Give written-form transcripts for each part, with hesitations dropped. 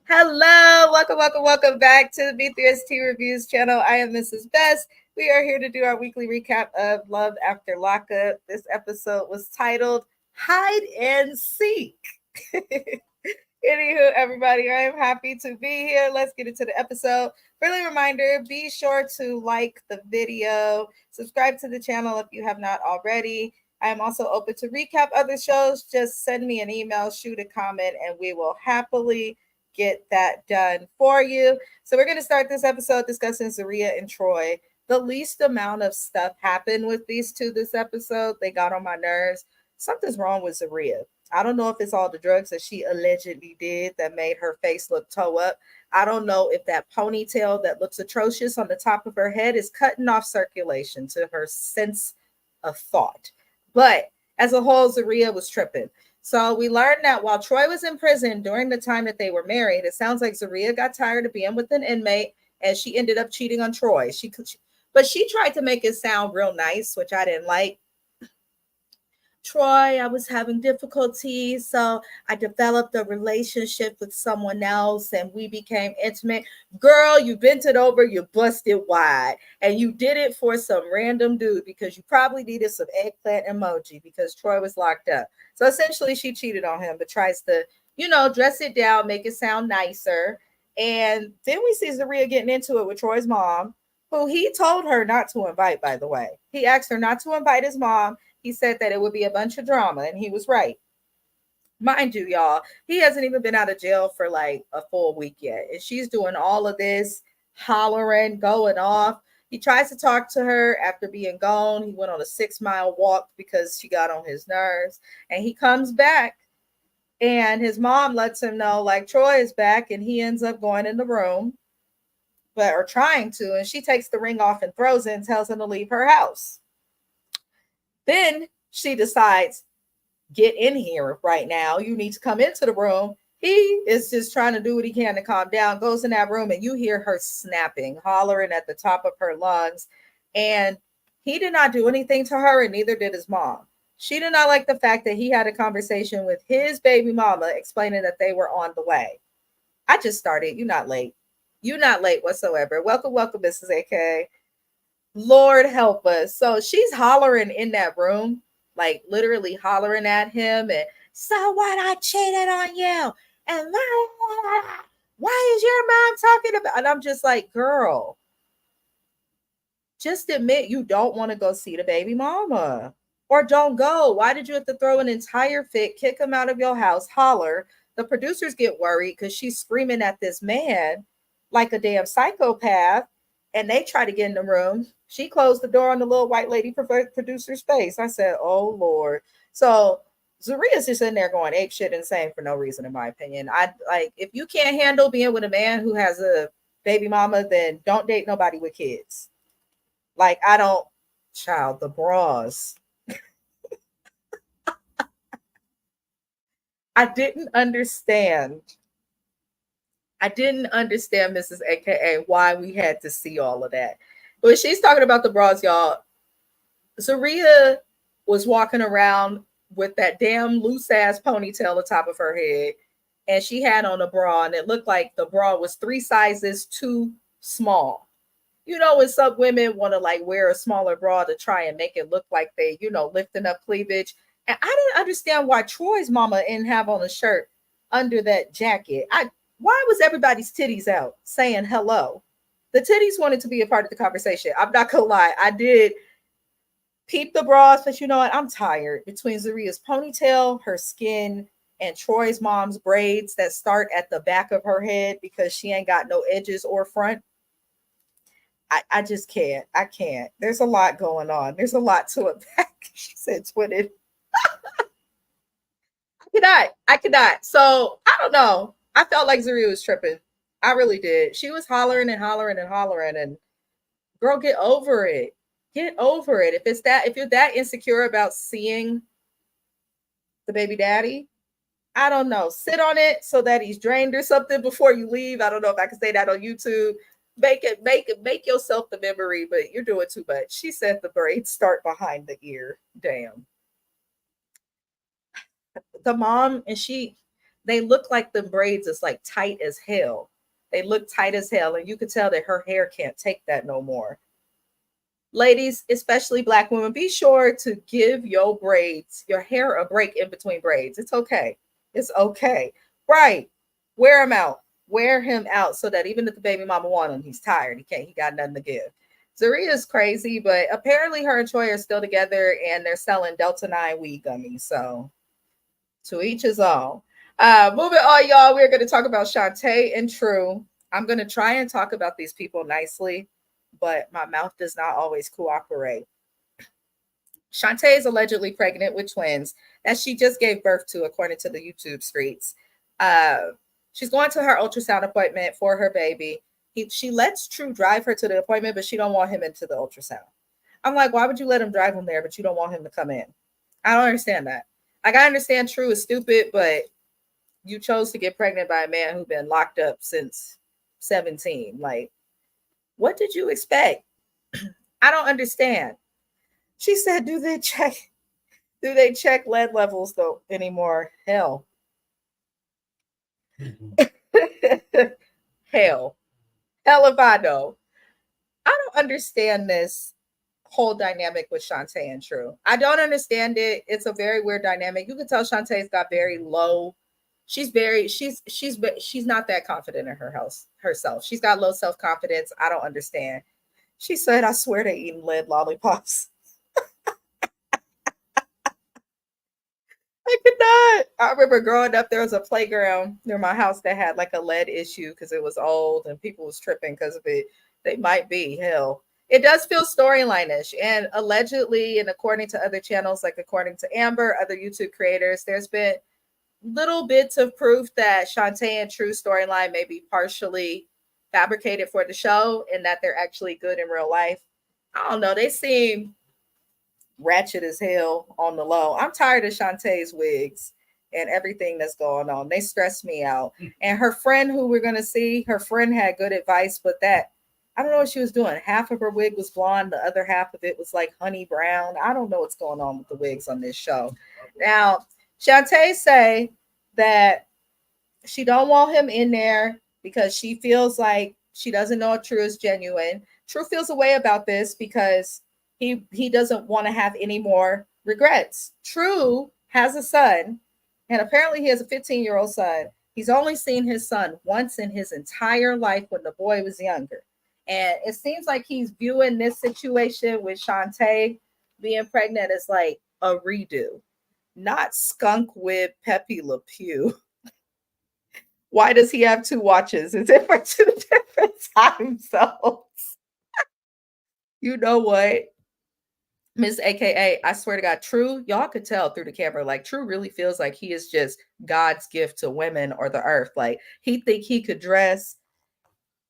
Hello, welcome back to the B3ST Reviews channel. I am Mrs. Best. We are here to do our weekly recap of Love After Lockup. This episode was titled Hide and Seek. Anywho, everybody, I am happy to be here. Let's get into the episode. Friendly reminder, be sure to like the video, subscribe to the channel if you have not already. I am also open to recap other shows. Just send me an email, shoot a comment, and we will happily get that done for you. So we're going to start this episode discussing Zaria and Troy. The least amount of stuff happened with these two this episode. They got on my nerves. Something's wrong with Zaria. I don't know if it's all the drugs that she allegedly did that made her face look toe up. I don't know if that ponytail that looks atrocious on the top of her head is cutting off circulation to her sense of thought. But as a whole, Zaria was tripping. So we learned that while Troy was in prison during the time that they were married, it sounds like Zaria got tired of being with an inmate and she ended up cheating on Troy. But she tried to make it sound real nice, which I didn't like. Troy, I was having difficulties, so I developed a relationship with someone else and we became intimate. Girl, you bent it over, you busted wide, and you did it for some random dude because you probably needed some eggplant emoji because Troy was locked up. So essentially she cheated on him, but tries to, dress it down, make it sound nicer. And then we see Zaria getting into it with Troy's mom, who he told her not to invite, by the way. He asked her not to invite his mom. He said that it would be a bunch of drama, and he was right. Mind you, y'all, he hasn't even been out of jail for like a full week yet. And she's doing all of this, hollering, going off. He tries to talk to her after being gone. He went on a 6-mile walk because she got on his nerves. And he comes back, and his mom lets him know, like, Troy is back, and he ends up going in the room, or trying to. And she takes the ring off and throws it and tells him to leave her house. Then she decides, get in here right now. You need to come into the room. He is just trying to do what he can to calm down, goes in that room, and you hear her snapping, hollering at the top of her lungs. And he did not do anything to her, and neither did his mom. She did not like the fact that he had a conversation with his baby mama explaining that they were on the way. I just started. You're not late. You're not late whatsoever. Welcome, Mrs. AK. Lord help us. So she's hollering in that room, like literally hollering at him. And so what? I cheated on you. And why is your mom talking about? And I'm just like, girl, just admit you don't want to go see the baby mama, or don't go. Why did you have to throw an entire fit, kick him out of your house, holler? The producers get worried because she's screaming at this man like a damn psychopath. And they try to get in the room. She closed the door on the little white lady producer's face. I said, oh, Lord. So Zaria's just in there going ape shit insane for no reason, in my opinion. I like, if you can't handle being with a man who has a baby mama, then don't date nobody with kids. Like, I don't, child, the bras. I didn't understand, Mrs. AKA, why we had to see all of that. But she's talking about the bras, y'all. Zaria was walking around with that damn loose ass ponytail on the top of her head, and she had on a bra, and it looked like the bra was 3 sizes too small. You know, when some women want to like wear a smaller bra to try and make it look like they, lifting up cleavage. And I didn't understand why Troy's mama didn't have on a shirt under that jacket. Why was everybody's titties out saying hello? The titties wanted to be a part of the conversation. I'm not gonna lie. I did peep the bras, but you know what? I'm tired. Between Zaria's ponytail, her skin, and Troy's mom's braids that start at the back of her head because she ain't got no edges or front. I just can't. I can't. There's a lot going on. There's a lot to unpack. She said twitted. I cannot. So I don't know. I felt like Zaria was tripping. I really did. She was hollering and hollering and hollering. And girl, get over it. Get over it. If you're that insecure about seeing the baby daddy, I don't know. Sit on it so that he's drained or something before you leave. I don't know if I can say that on YouTube. Make yourself the memory, but you're doing too much. She said the braids start behind the ear. Damn. the mom and they look like the braids is like tight as hell. They look tight as hell, and you could tell that her hair can't take that no more. Ladies, especially black women, be sure to give your braids, your hair a break in between braids. It's okay. It's okay. Right. Wear him out. Wear him out so that even if the baby mama want him, he's tired. He can't, he got nothing to give. Zaria is crazy, but apparently her and Troy are still together and they're selling Delta 9 weed gummies. So to each his own. Moving on, y'all, we're going to talk about Shantae and True. I'm going to try and talk about these people nicely, but my mouth does not always cooperate. Shantae is allegedly pregnant with twins that she just gave birth to, according to the YouTube streets. Uh, she's going to her ultrasound appointment for her baby. She lets True drive her to the appointment, but she don't want him into the ultrasound. I'm like, why would you let him drive him there, but you don't want him to come in? I don't understand that. Like, I understand True is stupid, but you chose to get pregnant by a man who's been locked up since 17. Like, what did you expect? I don't understand. She said, do they check lead levels though anymore? Hell. Hell. Hell if I know. I don't understand this whole dynamic with Shantae and True. I don't understand it. It's a very weird dynamic. You can tell Shantae's got very low. She's not that confident in her house herself. She's got low self-confidence. I don't understand. She said, I swear they eating lead lollipops. I could not. I remember growing up, there was a playground near my house that had like a lead issue because it was old and people was tripping because of it. They might be, hell. It does feel storyline-ish. And allegedly, and according to other channels, like according to Amber, other YouTube creators, there's been little bits of proof that Shantae and True storyline may be partially fabricated for the show and that they're actually good in real life. I don't know. They seem ratchet as hell on the low. I'm tired of Shantae's wigs and everything that's going on. They stress me out. And her friend, who we're going to see, her friend had good advice, but that, I don't know what she was doing. Half of her wig was blonde, the other half of it was like honey brown. I don't know what's going on with the wigs on this show. Now, Shantae say that she don't want him in there because she feels like she doesn't know if True is genuine. True feels a way about this because he doesn't want to have any more regrets. True has a son, and apparently he has a 15-year-old son. He's only seen his son once in his entire life when the boy was younger. And it seems like he's viewing this situation with Shantae being pregnant as like a redo, not skunk with Pepe Le Pew. Why does he have two watches? Is it for two different time zones? You know what? Miss AKA, I swear to God, True, y'all could tell through the camera, like True really feels like he is just God's gift to women or the earth. Like he think he could dress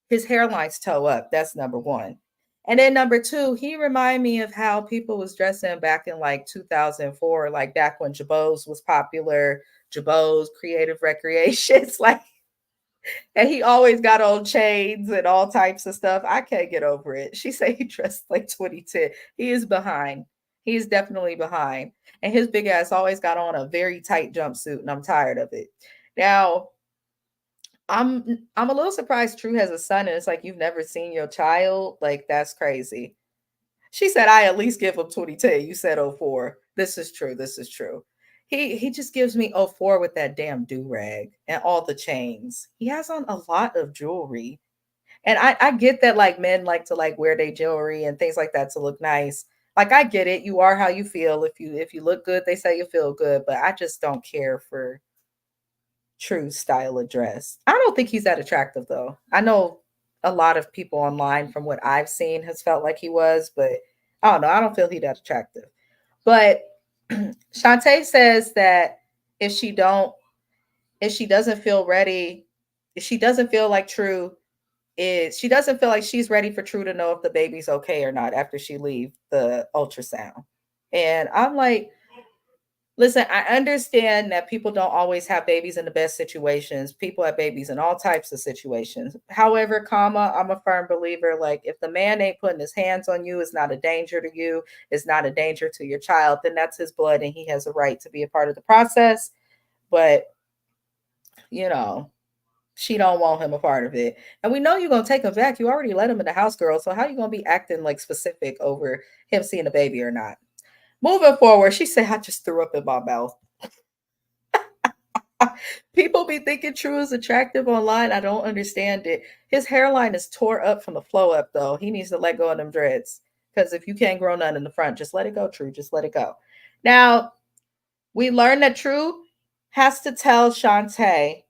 his hairline's toe up. That's number one. And then number two, he remind me of how people was dressing back in like 2004, like back when Jabos was popular, Jabos, creative recreations, like, and he always got on chains and all types of stuff. I can't get over it. She said he dressed like 2010. He is behind. He is definitely behind. And his big ass always got on a very tight jumpsuit, and I'm tired of it. Now, I'm a little surprised True has a son, and it's like you've never seen your child. Like, that's crazy. She said, I at least give him 2010. You said oh 04. This is true. This is true. He just gives me oh 04 with that damn do-rag and all the chains. He has on a lot of jewelry. And I get that like men like to like wear their jewelry and things like that to look nice. Like I get it. You are how you feel. If you look good, they say you feel good. But I just don't care for True style of dress. I don't think he's that attractive though. I know a lot of people online from what I've seen has felt like he was, but I don't know. I don't feel he that attractive. But Shantae says that if she don't, if she doesn't feel ready, if she doesn't feel like True is, she doesn't feel like she's ready for True to know if the baby's okay or not after she leave the ultrasound. And I'm like, listen, I understand that people don't always have babies in the best situations. People have babies in all types of situations. However, comma, I'm a firm believer, like if the man ain't putting his hands on you, it's not a danger to you, it's not a danger to your child, then that's his blood and he has a right to be a part of the process. but you know, she don't want him a part of it. And we know you're gonna take him back. You already let him in the house, girl. So how you gonna be acting like specific over him seeing a baby or not? Moving forward, she said, I just threw up in my mouth. People be thinking True is attractive online. I don't understand it. His hairline is tore up from the flow up, though. He needs to let go of them dreads. Because if you can't grow none in the front, just let it go, True. Just let it go. Now, we learned that True has to tell Shantae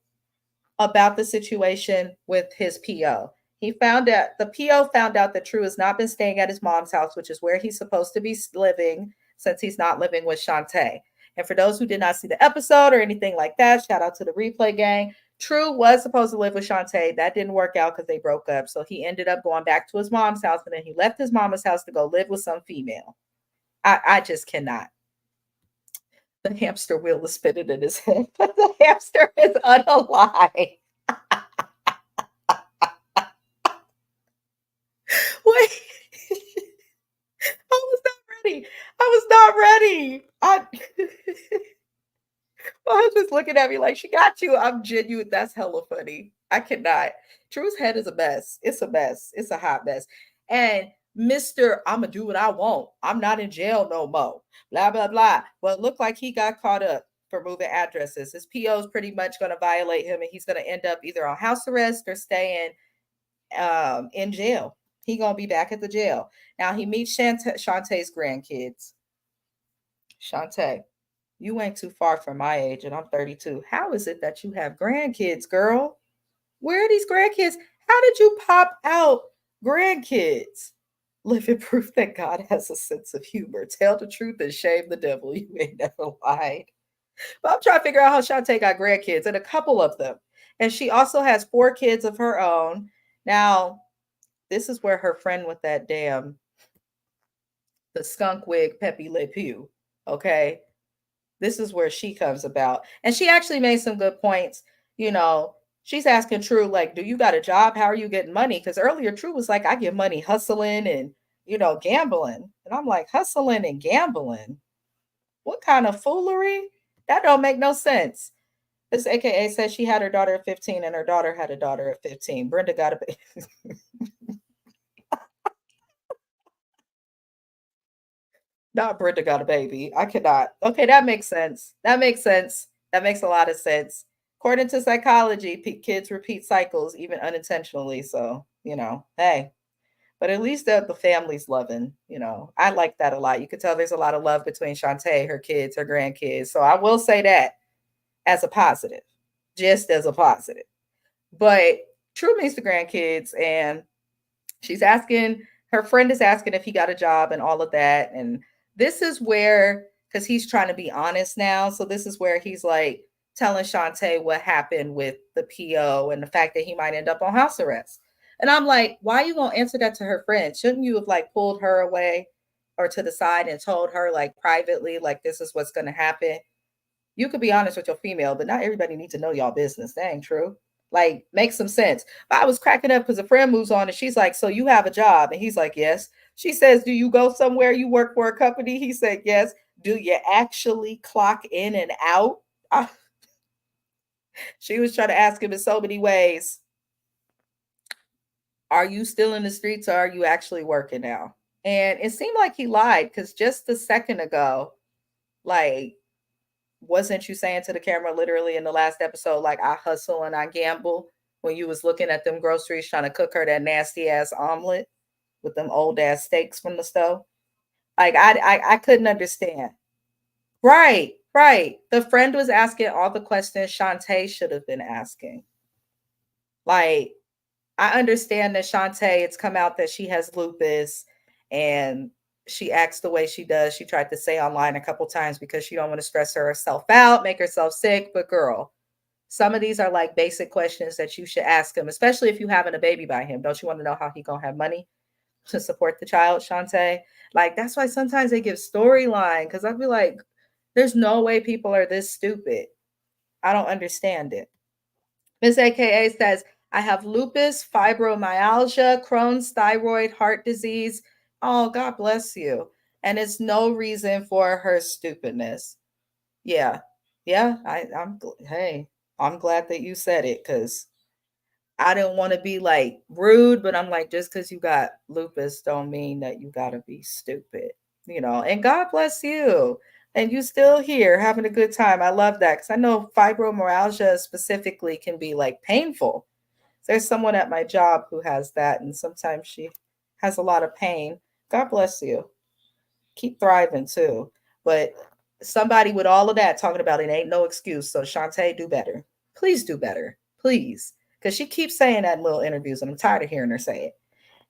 about the situation with his PO. He found out the PO found out that True has not been staying at his mom's house, which is where he's supposed to be living since he's not living with Shantae. And for those who did not see the episode or anything like that, shout out to the replay gang. True was supposed to live with Shantae. That didn't work out because they broke up. So he ended up going back to his mom's house, and then he left his mama's house to go live with some female. I just cannot. The hamster wheel is spinning in his head. The hamster is unalive. Wait, I was not ready. I was not ready. My husband's looking at me like she got you. I'm genuine. That's hella funny. I cannot. True's head is a mess. It's a mess. It's a hot mess. And Mr. I'ma do what I want. I'm not in jail no more. Blah blah blah. Well, it looked like he got caught up for moving addresses. His PO is pretty much going to violate him, and he's going to end up either on house arrest or staying in jail. He gonna be back at the jail. Now he meets Shantae's grandkids. Shantae, you ain't too far from my age, and I'm 32. How is it that you have grandkids, girl? Where are these grandkids? How did you pop out grandkids? Living proof that God has a sense of humor. Tell the truth and shame the devil. You ain't never lied. But I'm trying to figure out how Shantae got grandkids, and a couple of them. And she also has 4 kids of her own. Now, this is where her friend with that damn the skunk wig Pepe Le Pew. Okay. This is where she comes about. And she actually made some good points. You know, she's asking True, like, do you got a job? How are you getting money? Because earlier True was like, I get money hustling and, gambling. And I'm like, hustling and gambling? What kind of foolery? That don't make no sense. This AKA says she had her daughter at 15 and her daughter had a daughter at 15. Brenda got a not Brenda got a baby. I cannot. Okay, that makes sense. That makes sense. That makes a lot of sense. According to psychology, kids repeat cycles even unintentionally. So, hey, but at least the family's loving. I like that a lot. You can tell there's a lot of love between Shantae, her kids, her grandkids. So I will say that as a positive, just as a positive. But True meets the grandkids, and she's asking, her friend is asking if he got a job and all of that. And this is where, because he's trying to be honest now. So this is where he's like telling Shantae what happened with the PO and the fact that he might end up on house arrest. And I'm like, why are you going to answer that to her friend? Shouldn't you have like pulled her away or to the side and told her like privately, like, this is what's going to happen? You could be honest with your female, but not everybody needs to know y'all business. That ain't true. Like, make some sense. But I was cracking up because a friend moves on and she's like, so you have a job? And he's like, yes. She says, do you go somewhere? You work for a company? He said, yes. Do you actually clock in and out? She was trying to ask him in so many ways. Are you still in the streets or are you actually working now? And it seemed like he lied because just a second ago, like, wasn't you saying to the camera literally in the last episode, like, I hustle and I gamble, when you was looking at them groceries trying to cook her that nasty ass omelet with them old ass steaks from the stove? Like, I couldn't understand. Right, right. The friend was asking all the questions Shantae should have been asking. Like, I understand that Shantae, it's come out that she has lupus and she acts the way she does. She tried to say online a couple times because she don't want to stress herself out, make herself sick. But girl, some of these are like basic questions that you should ask him, especially if you having a baby by him. Don't you want to know how he gonna have money to support the child, Shantae? Like, that's why sometimes they give storyline, because I'd be like, there's no way people are this stupid. I don't understand it. Miss AKA says, I have lupus, fibromyalgia, Crohn's, thyroid, heart disease. Oh, God bless you. And it's no reason for her stupidness. Yeah. Yeah, hey, I'm glad that you said it because I didn't want to be like rude, but I'm like, just because you got lupus don't mean that you got to be stupid, you know. And God bless you. And you still here having a good time. I love that because I know fibromyalgia specifically can be like painful. There's someone at my job who has that, and sometimes she has a lot of pain. God bless you. Keep thriving too. But somebody with all of that talking about it ain't no excuse. So Shantae, do better. Please do better. Please. Because she keeps saying that in little interviews, and I'm tired of hearing her say it.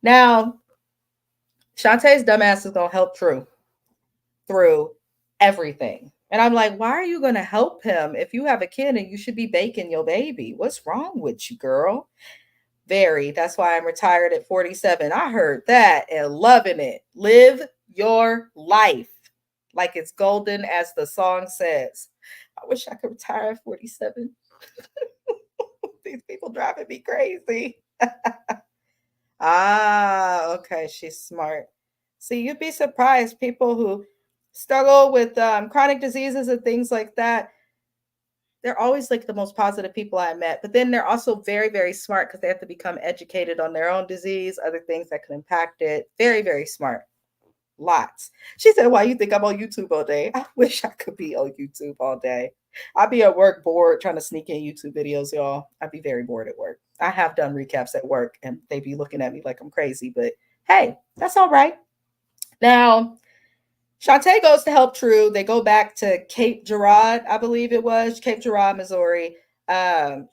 Now, Shantae's dumbass is gonna help True through everything. And I'm like, why are you gonna help him if you have a kid and you should be baking your baby? What's wrong with you, girl? Very. That's why I'm retired at 47. I heard that and loving it. Live your life like it's golden, as the song says. I wish I could retire at 47. These people driving me crazy. Ah, okay. She's smart. See, you'd be surprised. People who struggle with chronic diseases and things like that, they're always like the most positive people I met. But then they're also very, very smart because they have to become educated on their own disease, other things that can impact it. Very, very smart. Lots. She said, why you think I'm on YouTube all day? I wish I could be on YouTube all day. I'd be at work bored trying to sneak in YouTube videos, y'all. I'd be very bored at work. I have done recaps at work and they be looking at me like I'm crazy, but hey, that's all right. Now, Shantae goes to help True. They go back to Cape Girardeau, I believe it was Cape Girardeau, Missouri. I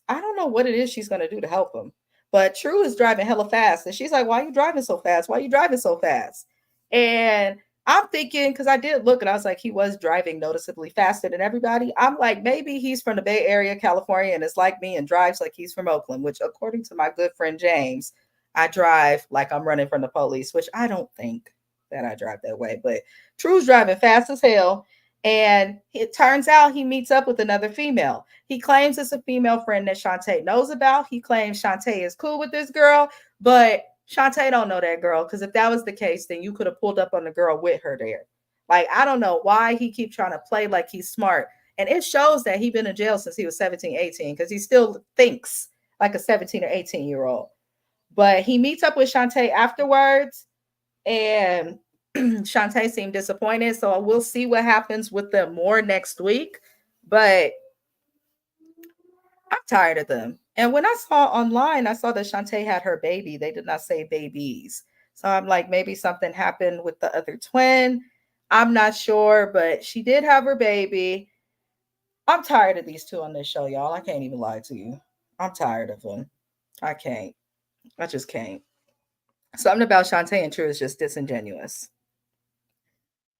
don't know what it is she's gonna do to help him, but True is driving hella fast, and she's like, "Why are you driving so fast? Why are you driving so fast?" And I'm thinking, because I did look and I was like, he was driving noticeably faster than everybody. I'm like, maybe he's from the Bay Area, California, and is like me and drives like he's from Oakland, which, according to my good friend James, I drive like I'm running from the police, which I don't think that I drive that way. But True's driving fast as hell. And it turns out he meets up with another female. He claims it's a female friend that Shantae knows about. He claims Shantae is cool with this girl, but Shantae don't know that girl. Because if that was the case, then you could have pulled up on the girl with her there. Like, I don't know why he keeps trying to play like he's smart. And it shows that he's been in jail since he was 17, 18, because he still thinks like a 17 or 18-year-old. But he meets up with Shantae afterwards, and Shantae seemed disappointed. So we'll see what happens with them more next week. But I'm tired of them. And when I saw online, I saw that Shantae had her baby. They did not say babies. So I'm like, maybe something happened with the other twin. I'm not sure, but she did have her baby. I'm tired of these two on this show, y'all. I can't even lie to you. I'm tired of them. I can't. I just can't. Something about Shantae and True is just disingenuous.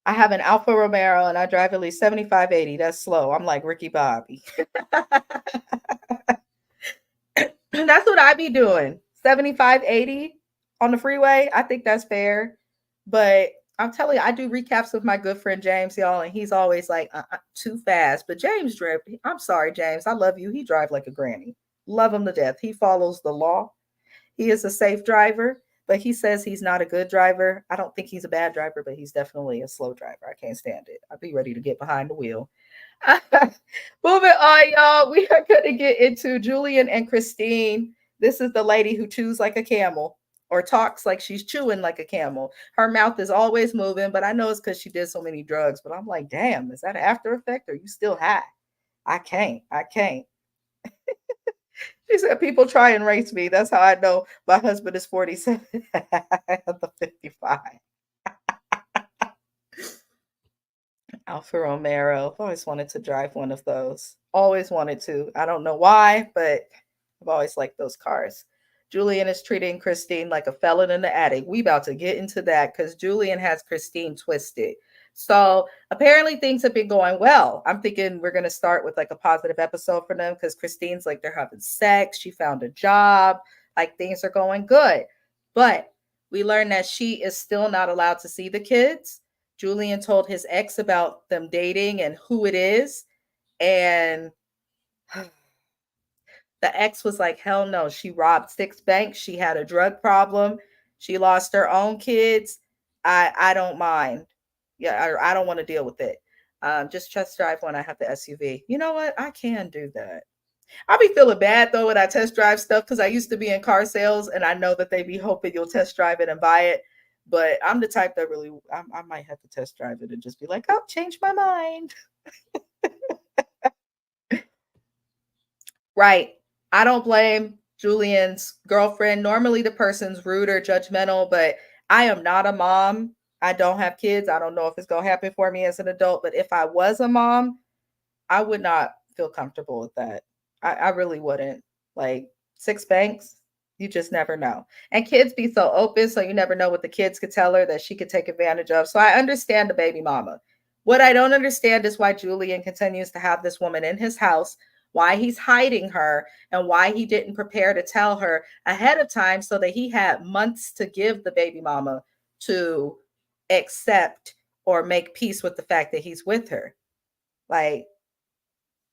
I have an Alfa Romero and I drive at least 75, 80. That's slow. I'm like Ricky Bobby. That's what I be doing. 75, 80 on the freeway. I think that's fair. But I'm telling you, I do recaps with my good friend James, y'all, and he's always like, too fast. But James drive. I'm sorry, James. I love you. He drive like a granny. Love him to death. He follows the law. He is a safe driver, but he says he's not a good driver. I don't think he's a bad driver, but he's definitely a slow driver. I can't stand it. I'd be ready to get behind the wheel. Moving on, y'all. We are going to get into Julian and Christine. This is the lady who chews like a camel or talks like she's chewing like a camel. Her mouth is always moving, but I know it's because she did so many drugs. But I'm like, damn, is that an after effect or are you still high? I can't. I can't. She said, people try and race me. That's how I know my husband is 47. The 55. Alfa Romero. I've always wanted to drive one of those. Always wanted to. I don't know why, but I've always liked those cars. Julian is treating Christine like a felon in the attic. We about to get into that because Julian has Christine twisted. So apparently things have been going well. I'm thinking we're gonna start with like a positive episode for them because Christine's like they're having sex. She found a job. Like things are going good. But we learned that she is still not allowed to see the kids. Julian told his ex about them dating and who it is. And the ex was like, hell no. She robbed 6 banks. She had a drug problem. She lost her own kids. I don't mind. Yeah, I don't want to deal with it. Just test drive when I have the SUV. You know what? I can do that. I'll be feeling bad though when I test drive stuff because I used to be in car sales and I know that they be hoping you'll test drive it and buy it. But I'm the type that really, I might have to test drive it and just be like, oh, change my mind. Right. I don't blame Julian's girlfriend. Normally, the person's rude or judgmental, but I am not a mom. I don't have kids. I don't know if it's going to happen for me as an adult, but if I was a mom, I would not feel comfortable with that. I really wouldn't. Like 6 banks, you just never know. And kids be so open, so you never know what the kids could tell her that she could take advantage of. So I understand the baby mama. What I don't understand is why Julian continues to have this woman in his house, why he's hiding her, and why he didn't prepare to tell her ahead of time so that he had months to give the baby mama to accept or make peace with the fact that he's with her. Like,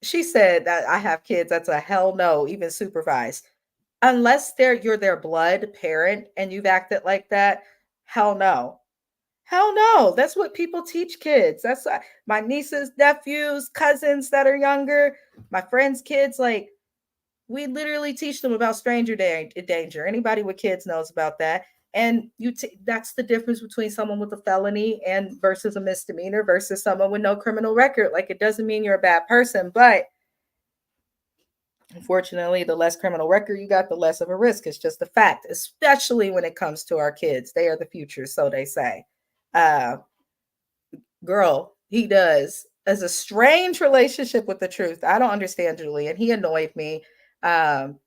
she said that I have kids. That's a hell no, even supervised. Unless you're their blood parent and you've acted like that, hell no. Hell no. That's what people teach kids. That's my nieces, nephews, cousins that are younger, my friends' kids. Like, we literally teach them about stranger danger. Anybody with kids knows about that. And that's the difference between someone with a felony and versus a misdemeanor versus someone with no criminal record. Like, it doesn't mean you're a bad person, but unfortunately, the less criminal record you got, the less of a risk. It's just a fact, especially when it comes to our kids. They are the future, so they say. Uh, Girl, he does. As a strange relationship with the truth. I don't understand Julian. He annoyed me. Um,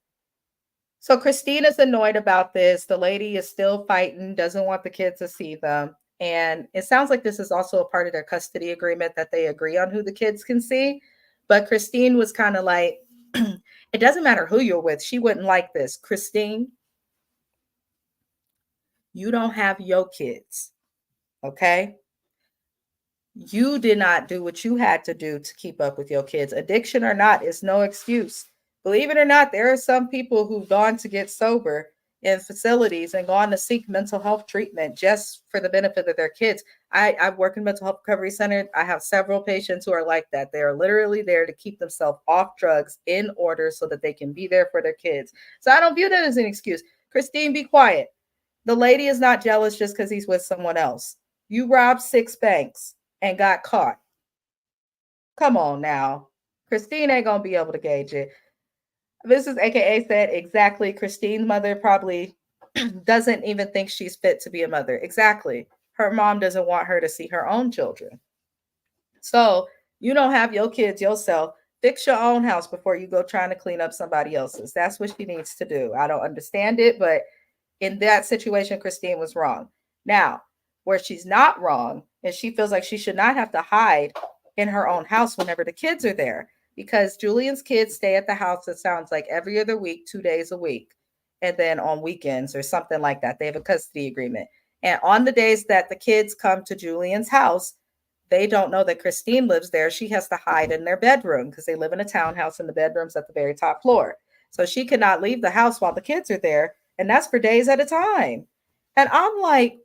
so Christina's annoyed about this. The lady is still fighting, doesn't want the kids to see them. And it sounds like this is also a part of their custody agreement that they agree on who the kids can see. But Christine was kind of like, it doesn't matter who you're with. She wouldn't like this. Christine, you don't have your kids. Okay. You did not do what you had to do to keep up with your kids. Addiction or not is no excuse. Believe it or not, there are some people who've gone to get sober in facilities and gone to seek mental health treatment just for the benefit of their kids. I work in mental health recovery center. I have several patients who are like that. They are literally there to keep themselves off drugs in order so that they can be there for their kids. So I don't view that as an excuse. Christine, be quiet. The lady is not jealous just because he's with someone else. You robbed 6 banks and got caught. Come on now. Christine ain't gonna be able to gauge it. Mrs. AKA said exactly. Christine's mother probably doesn't even think she's fit to be a mother. Exactly. Her mom doesn't want her to see her own children. So you don't have your kids yourself. Fix your own house before you go trying to clean up somebody else's. That's what she needs to do. I don't understand it, but in that situation, Christine was wrong. Now, where she's not wrong is she feels like she should not have to hide in her own house whenever the kids are there because Julian's kids stay at the house, it sounds like every other week, 2 days a week, and then on weekends or something like that. They have a custody agreement. And on the days that the kids come to Julian's house, they don't know that Christine lives there. She has to hide in their bedroom because they live in a townhouse and the bedroom's at the very top floor. So she cannot leave the house while the kids are there. And that's for days at a time. And I'm like,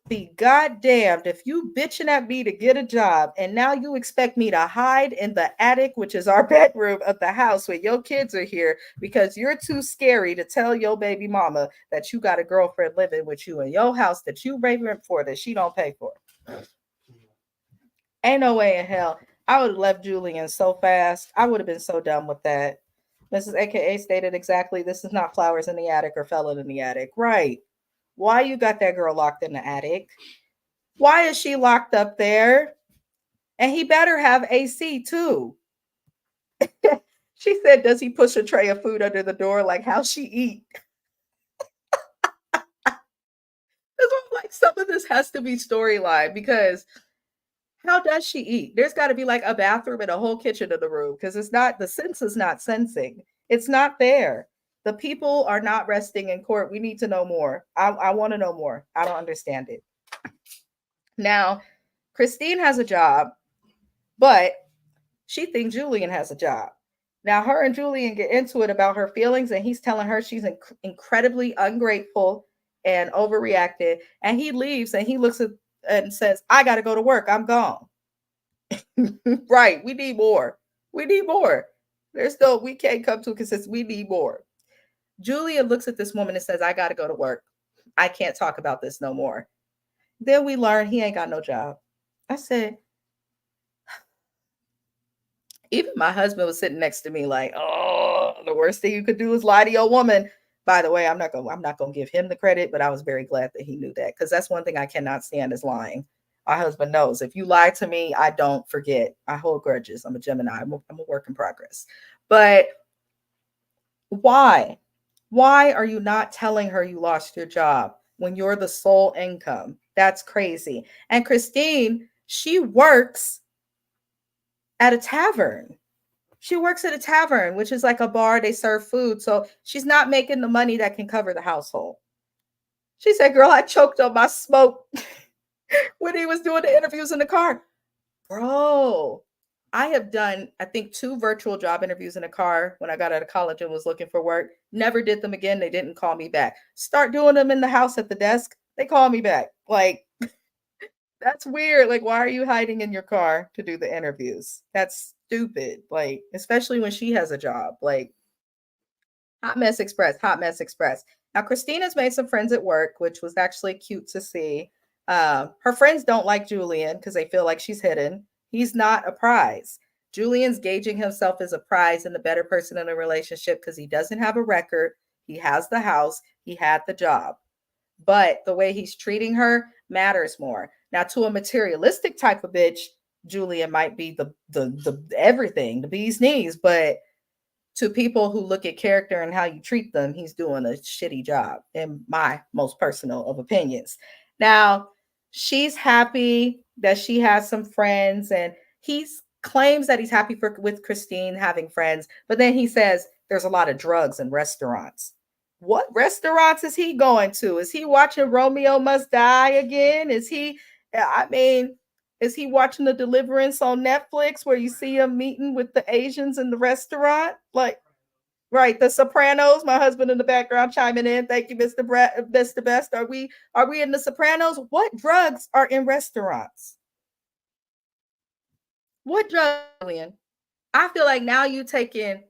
be goddamned if you bitching at me to get a job and now you expect me to hide in the attic, which is our bedroom of the house where your kids are here because you're too scary to tell your baby mama that you got a girlfriend living with you in your house that you rent for that she don't pay for. Ain't no way in hell. I would have left Julian so fast. I would have been so done with that. Mrs. AKA stated exactly, this is not flowers in the attic or felon in the attic. Right. Why you got that girl locked in the attic? Why is she locked up there? And he better have AC too. She said, does he push a tray of food under the door? Like, how she eat? Like, some of this has to be storyline because how does she eat? There's got to be like a bathroom and a whole kitchen in the room because it's not, the sense is not sensing. It's not there. The people are not resting in court. We need to know more. I want to know more. I don't understand it. Now, Christine has a job, but she thinks Julian has a job. Now, her and Julian get into it about her feelings, and he's telling her she's incredibly ungrateful and overreacted. And he leaves and he looks at and says, I got to go to work. I'm gone. Right. We need more. We need more. We can't come to a consensus. We need more. Julia looks at this woman and says, I got to go to work. I can't talk about this no more. Then we learn he ain't got no job. I said, even my husband was sitting next to me like, oh, the worst thing you could do is lie to your woman. By the way, I'm not gonna give him the credit, but I was very glad that he knew that because that's one thing I cannot stand is lying. My husband knows if you lie to me, I don't forget. I hold grudges. I'm a Gemini. I'm a work in progress. But why? Why are you not telling her you lost your job when you're the sole income? That's crazy. And Christine, she works at a tavern. She works at a tavern, which is like a bar. They serve food. So she's not making the money that can cover the household. She said, girl, I choked on my smoke when he was doing the interviews in the car. Bro, I have done, I think, 2 virtual job interviews in a car when I got out of college and was looking for work. Never did them again. They didn't call me back. Start doing them in the house at the desk. They call me back. Like, that's weird. Like, why are you hiding in your car to do the interviews? That's stupid. Like, especially when she has a job. Like, Hot Mess Express, Hot Mess Express. Now, Christina's made some friends at work, which was actually cute to see. Her friends don't like Julian because they feel like she's hidden. He's not a prize. Julian's gauging himself as a prize and the better person in a relationship because he doesn't have a record. He has the house, he had the job. But the way he's treating her matters more. Now, to a materialistic type of bitch, Julian might be the everything, the bee's knees, but to people who look at character and how you treat them, he's doing a shitty job, in my most personal of opinions. Now, she's happy that she has some friends, and he claims that he's happy with Christine having friends, but then he says there's a lot of drugs in restaurants. What restaurants is he going to? Is he watching Romeo Must Die again? I mean, is he watching The Deliverance on Netflix where you see him meeting with the Asians in the restaurant? Like, right, The Sopranos. My husband in the background chiming in. Thank you, Mr. Mr. Best. Are we in The Sopranos? What drugs are in restaurants? What drugs, Julian? I feel like now you taking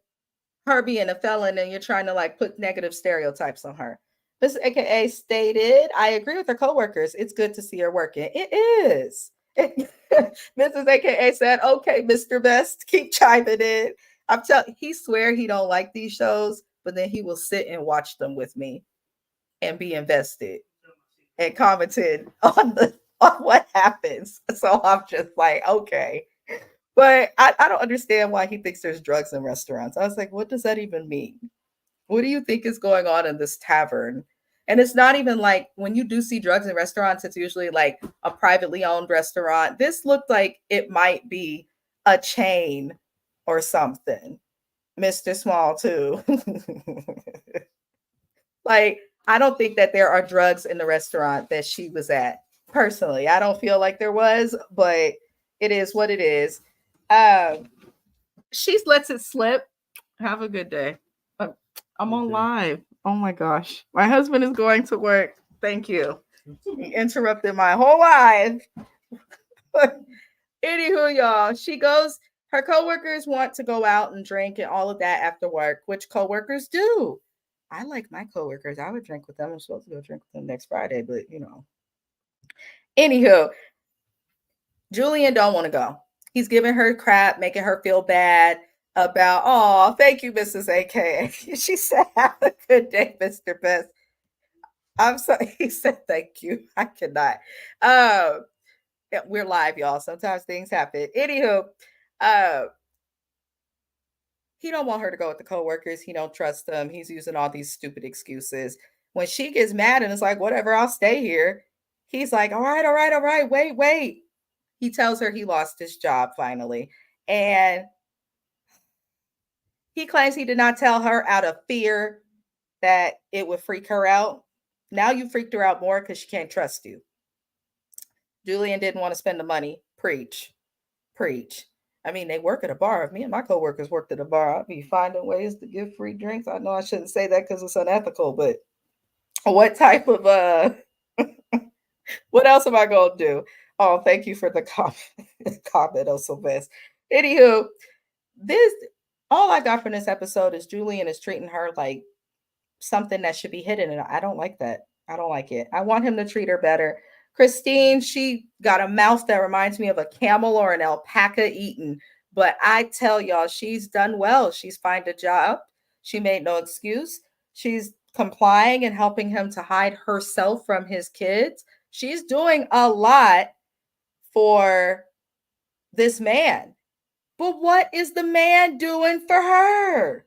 her being a felon and you're trying to like put negative stereotypes on her. Mrs. AKA stated, I agree with her coworkers. It's good to see her working. It is. Mrs. AKA said, okay, Mr. Best, keep chiming in. I'm telling he swear he don't like these shows, but then he will sit and watch them with me and be invested and commented on what happens. So I'm just like, okay. But I don't understand why he thinks there's drugs in restaurants. I was like, what does that even mean? What do you think is going on in this tavern? And it's not even like when you do see drugs in restaurants, it's usually like a privately owned restaurant. This looked like it might be a chain or something. Mr. Small, too. Like, I don't think that there are drugs in the restaurant that she was at. Personally, I don't feel like there was, but it is what it is. Um, she lets it slip. Have a good day. I'm on live. Oh my gosh. My husband is going to work. Thank you. He interrupted my whole life. Anywho, y'all, her coworkers want to go out and drink and all of that after work, which coworkers do. I like my coworkers. I would drink with them. I'm supposed to go drink with them next Friday, but Anywho, Julian don't want to go. He's giving her crap, making her feel bad about, oh, thank you, Mrs. AKA. She said, have a good day, Mr. Best. I'm sorry. He said, thank you. I cannot. We're live, y'all. Sometimes things happen. Anywho, uh, he don't want her to go with the coworkers. He don't trust them. He's using all these stupid excuses. When she gets mad and it's like, whatever, I'll stay here. He's like, all right, all right, all right, wait. He tells her he lost his job finally. And he claims he did not tell her out of fear that it would freak her out. Now you freaked her out more because she can't trust you. Julian didn't want to spend the money. Preach. I mean, they work at a bar. If me and my coworkers worked at a bar, I'd be finding ways to give free drinks. I know I shouldn't say that because it's unethical, but what type of what else am I gonna do? Oh, thank you for the comment. Comment, oh Sylvester. Anywho, this all I got from this episode is Julian is treating her like something that should be hidden, and I don't like that. I don't like it. I want him to treat her better. Christine, she got a mouth that reminds me of a camel or an alpaca eaten. But I tell y'all, she's done well. She's find a job. She made no excuse. She's complying and helping him to hide herself from his kids. She's doing a lot for this man. But what is the man doing for her?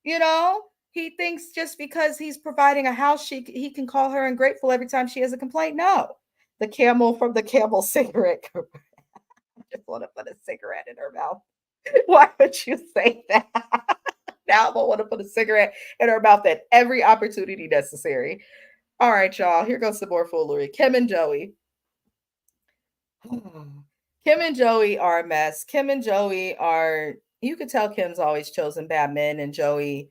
You know, he thinks just because he's providing a house, he can call her ungrateful every time she has a complaint. No, the camel from the camel cigarette. I just want to put a cigarette in her mouth. Why would you say that? Now I want to put a cigarette in her mouth at every opportunity necessary. All right, y'all. Here goes some more foolery. Kim and Joey. Kim and Joey are a mess. Kim and Joey are. You could tell Kim's always chosen bad men, and Joey,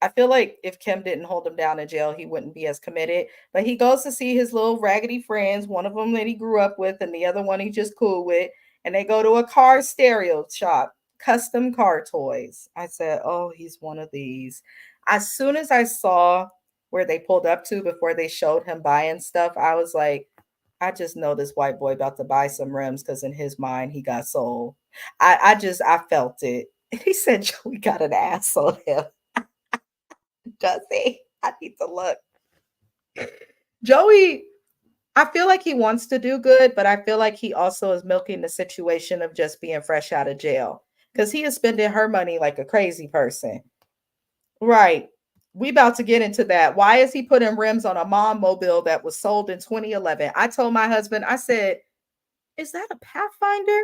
I feel like if Kim didn't hold him down in jail, he wouldn't be as committed. But he goes to see his little raggedy friends, one of them that he grew up with, and the other one he just cool with. And they go to a car stereo shop, custom car toys. I said, oh, he's one of these. As soon as I saw where they pulled up to before they showed him buying stuff, I was like, I just know this white boy about to buy some rims because in his mind he got sold. I felt it. He said Joey got an ass on him. Does he? I need to look. Joey, I feel like he wants to do good, but I feel like he also is milking the situation of just being fresh out of jail because he is spending her money like a crazy person. Right. We about to get into that. Why is he putting rims on a mom mobile that was sold in 2011? I told my husband, I said, is that a Pathfinder?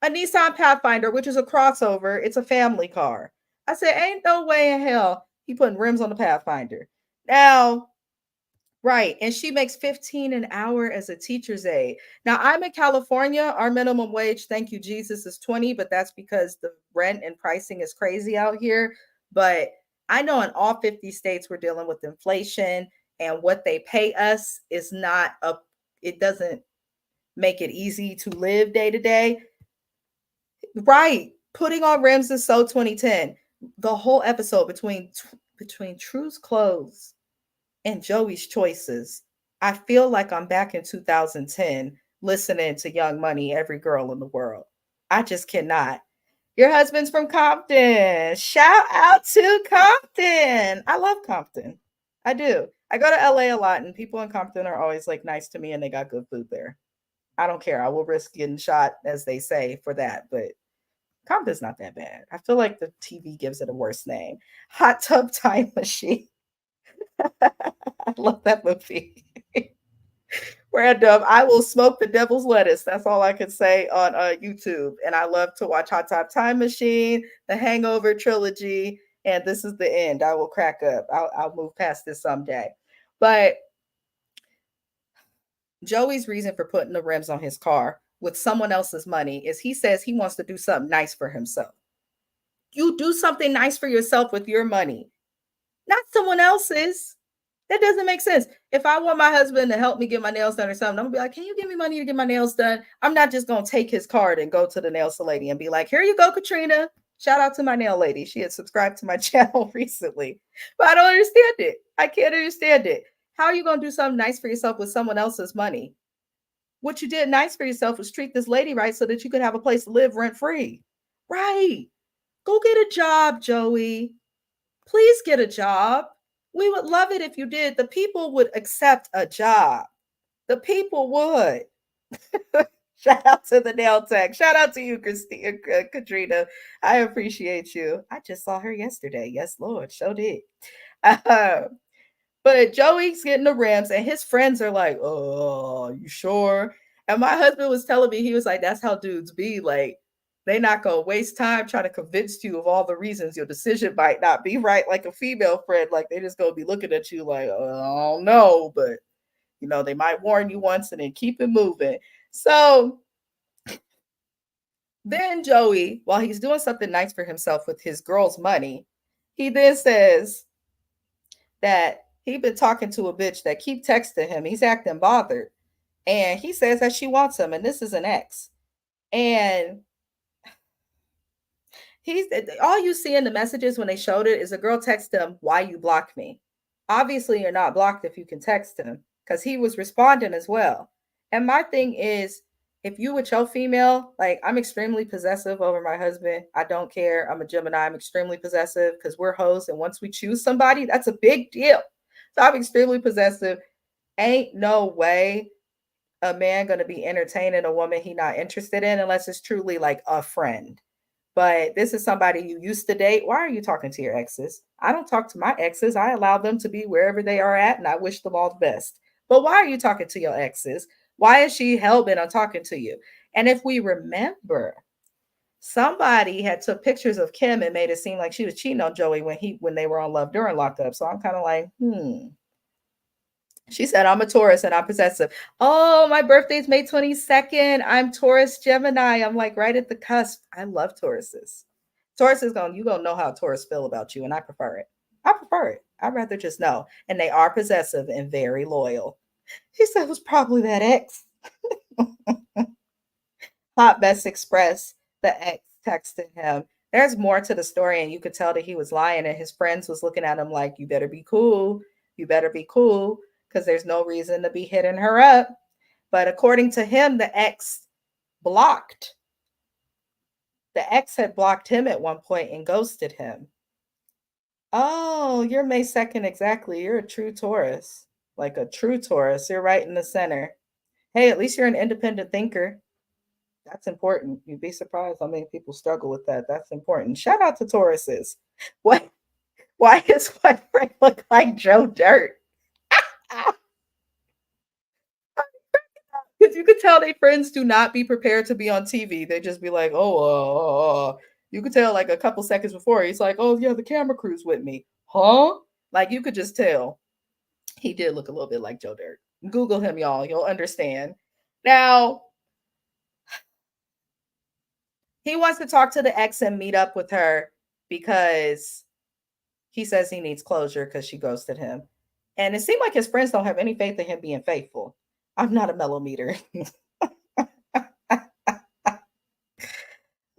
A Nissan Pathfinder, which is a crossover. It's a family car. I said, ain't no way in hell he putting rims on the Pathfinder. Now, right, and she makes 15 an hour as a teacher's aide. Now, I'm in California. Our minimum wage, thank you Jesus, is 20, but that's because the rent and pricing is crazy out here. But I know in all 50 states we're dealing with inflation, and what they pay us is not a it doesn't make it easy to live day to day. Right. Putting on rims is so 2010. The whole episode between True's clothes and Joey's choices, I feel like I'm back in 2010 listening to Young Money, Every Girl in the World. I just cannot. Your husband's from Compton. Shout out to Compton. I love Compton. I do. I go to LA a lot, and people in Compton are always like nice to me, and they got good food there. I don't care. I will risk getting shot, as they say, for that. But Compton's not that bad. I feel like the TV gives it a worse name. Hot Tub Time Machine. I love that movie. Random. I will smoke the devil's lettuce. That's all I can say on YouTube. And I love to watch Hot Tub Time Machine, The Hangover trilogy, and this is the end. I will crack up. I'll move past this someday. But Joey's reason for putting the rims on his car with someone else's money is he says he wants to do something nice for himself. You do something nice for yourself with your money, not someone else's. That doesn't make sense. If I want my husband to help me get my nails done or something, I'm gonna be like, can you give me money to get my nails done? I'm not just gonna take his card and go to the nail lady and be like, here you go, Katrina. Shout out to my nail lady. She had subscribed to my channel recently. But I don't understand it. I can't understand it. How are you gonna do something nice for yourself with someone else's money? What you did nice for yourself was treat this lady right so that you could have a place to live rent free. Right. Go get a job, Joey. Please get a job. We would love it if you did. The people would accept a job. The people would. Shout out to the nail tech. Shout out to you, Katrina. I appreciate you. I just saw her yesterday. Yes, Lord. So did. Uh, but Joey's getting the rims, and his friends are like, oh, you sure? And my husband was telling me, he was like, that's how dudes be. Like, they not gonna waste time trying to convince you of all the reasons your decision might not be right, like a female friend. Like, they just gonna be looking at you like, oh, I don't know, but they might warn you once and then keep it moving. So then Joey, while he's doing something nice for himself with his girl's money, he then says that he been talking to a bitch that keep texting him. He's acting bothered. And he says that she wants him, and this is an ex. And he's all you see in the messages when they showed it is a girl text him, "Why you blocked me?" Obviously, you're not blocked if you can text him because he was responding as well. And my thing is, if you with your female, like I'm extremely possessive over my husband. I don't care. I'm a Gemini. I'm extremely possessive because we're hoes, and once we choose somebody, that's a big deal. So I'm extremely possessive. Ain't no way a man gonna be entertaining a woman he not interested in unless it's truly like a friend. But this is somebody you used to date. Why are you talking to your exes? I don't talk to my exes. I allow them to be wherever they are at and I wish them all the best. But why are you talking to your exes? Why is she hell bent on talking to you? And if we remember, somebody had took pictures of Kim and made it seem like she was cheating on Joey when they were on Love during lockup. So I'm kind of like, She said, I'm a Taurus and I'm possessive. Oh, my birthday's May 22nd. I'm Taurus Gemini. I'm like right at the cusp. I love Tauruses. Taurus is going, you going to know how Taurus feel about you, and I prefer it. I prefer it. I'd rather just know. And they are possessive and very loyal. He said it was probably that ex. Hot Best Express, the ex texted him. There's more to the story, and you could tell that he was lying, and his friends was looking at him like, you better be cool. You better be cool, because there's no reason to be hitting her up. But according to him, blocked. The ex had blocked him at one point and ghosted him. Oh, you're May 2nd exactly. You're a true Taurus. Like a true Taurus. You're right in the center. Hey, at least you're an independent thinker. That's important. You'd be surprised how many people struggle with that. That's important. Shout out to Tauruses. What? Why does my friend look like Joe Dirt? Because you could tell they friends do not be prepared to be on TV. They just be like, you could tell like a couple seconds before. He's like, oh, yeah, the camera crew's with me. Huh? Like you could just tell. He did look a little bit like Joe Dirt. Google him, y'all. You'll understand. Now, he wants to talk to the ex and meet up with her because he says he needs closure because she ghosted him. And it seemed like his friends don't have any faith in him being faithful. I'm not a mellometer.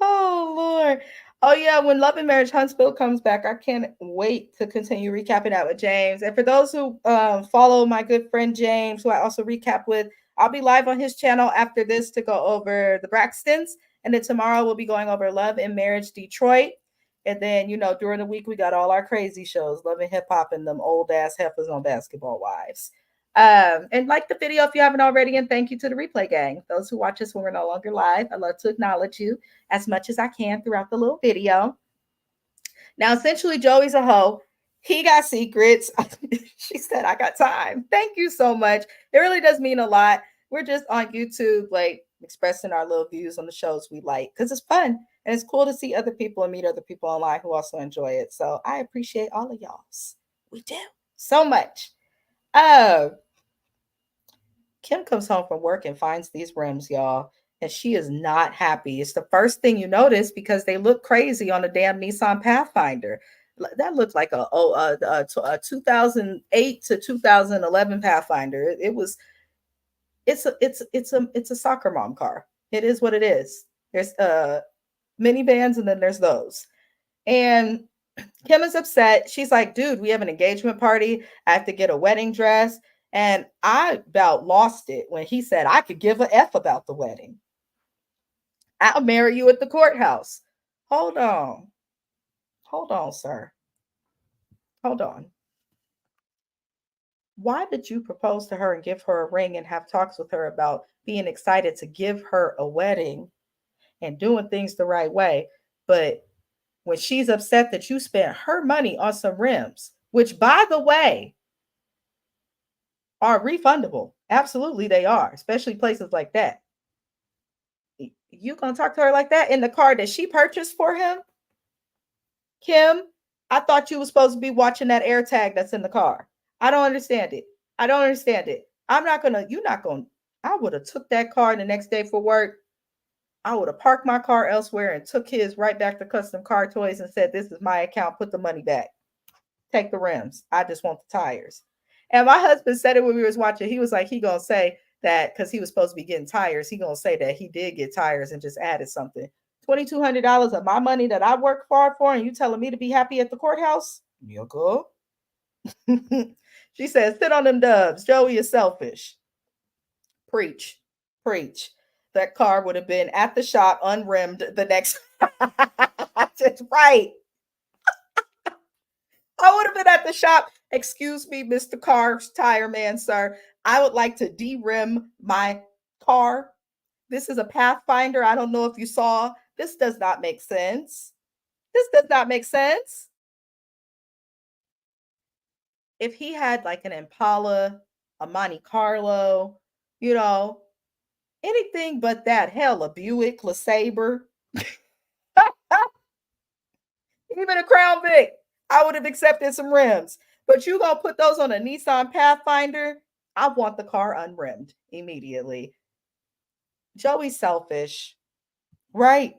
Oh Lord. Oh yeah, when Love and Marriage Huntsville comes back, I can't wait to continue recapping that with James. And for those who follow my good friend James, who I also recap with, I'll be live on his channel after this to go over the Braxtons. And then tomorrow we'll be going over Love and Marriage Detroit. And then, during the week we got all our crazy shows, Love and Hip Hop and them old ass heifers on Basketball Wives. And like the video if you haven't already, and thank you to the replay gang. Those who watch us when we're no longer live, I love to acknowledge you as much as I can throughout the little video. Now, essentially, Joey's a hoe. He got secrets. She said, I got time. Thank you so much. It really does mean a lot. We're just on YouTube, like expressing our little views on the shows we like because it's fun and it's cool to see other people and meet other people online who also enjoy it. So I appreciate all of y'all's. We do so much. Kim comes home from work and finds these rims, y'all, and she is not happy. It's the first thing you notice because they look crazy on a damn Nissan Pathfinder. That looked like a 2008 to 2011 Pathfinder. It's a soccer mom car. It is what it is. There's minivans and then there's those. And Kim is upset. She's like, dude, we have an engagement party. I have to get a wedding dress. And I about lost it when he said I could give a F about the wedding. I'll marry you at the courthouse. Hold on. Hold on, sir. Hold on. Why did you propose to her and give her a ring and have talks with her about being excited to give her a wedding and doing things the right way? But when she's upset that you spent her money on some rims, which by the way, are refundable. Absolutely, they are, especially places like that. You gonna talk to her like that in the car that she purchased for him? Kim, I thought you was supposed to be watching that air tag that's in the car. I don't understand it. I don't understand it. You're not gonna, I would have took that car the next day for work. I would have parked my car elsewhere and took his right back to Custom Car Toys and said, this is my account, put the money back. Take the rims. I just want the tires. And my husband said it when we was watching. He was like, he gonna say that because he was supposed to be getting tires, he gonna say that he did get tires and just added something. $2,200 of my money that I worked hard for, and you telling me to be happy at the courthouse? You go. She says, sit on them dubs. Joey is selfish. Preach. Preach. That car would have been at the shop unrimmed the next. That's right. I would have been at the shop. Excuse me, Mr. Car's tire man, sir. I would like to de-rim my car. This is a Pathfinder. I don't know if you saw. This does not make sense. This does not make sense. If he had like an Impala, a Monte Carlo, you know, anything but that. Hell, a Buick, LeSabre, even a Crown Vic, I would have accepted some rims. But you gonna put those on a Nissan Pathfinder? I want the car unrimmed immediately. Joey's selfish. Right.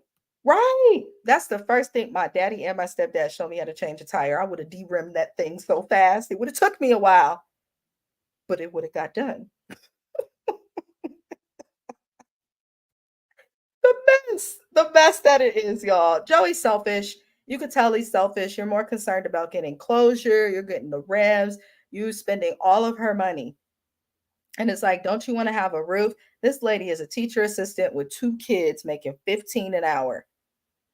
Right. That's the first thing my daddy and my stepdad showed me how to change a tire. I would have de-rimmed that thing so fast. It would have took me a while, but it would have got done. The best that it is, y'all. Joey's selfish. You could tell he's selfish. You're more concerned about getting closure. You're getting the rims. You spending all of her money. And it's like, don't you want to have a roof? This lady is a teacher assistant with 2 kids making 15 an hour.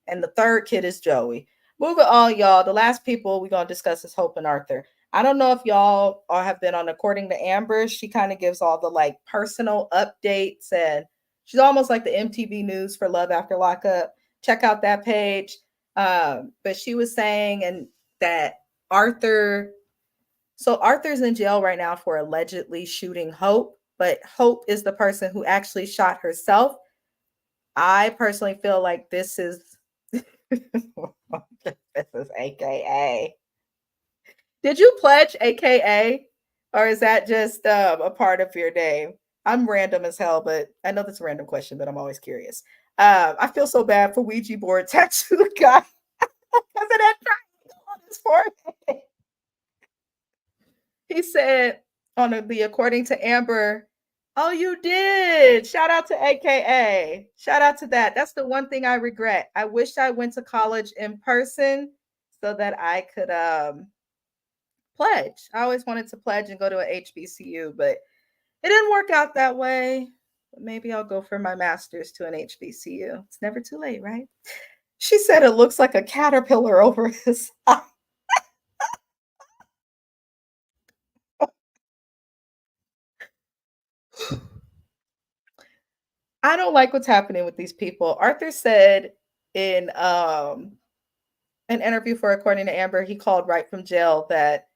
And the third kid is Joey. Moving on, y'all. The last people we're going to discuss is Hope and Arthur. I don't know if y'all have been on According to Amber. She kind of gives all the like personal updates, and she's almost like the MTV News for Love After Lockup. Check out that page. But she was saying and that Arthur's in jail right now for allegedly shooting Hope, but Hope is the person who actually shot herself. I personally feel like this is this is AKA. Did you pledge AKA? Or is that just a part of your name? I'm random as hell, but I know that's a random question, but I'm always curious. I feel so bad for Ouija board tattoo guy because of that triangle on his forehead. He said on the According to Amber, oh, you did. Shout out to AKA. Shout out to that. That's the one thing I regret. I wish I went to college in person so that I could pledge. I always wanted to pledge and go to a HBCU, but it didn't work out that way. But maybe I'll go for my master's to an HBCU. It's never too late, right? She said it looks like a caterpillar over his eye. I don't like what's happening with these people. Arthur said in an interview for According to Amber, he called right from jail that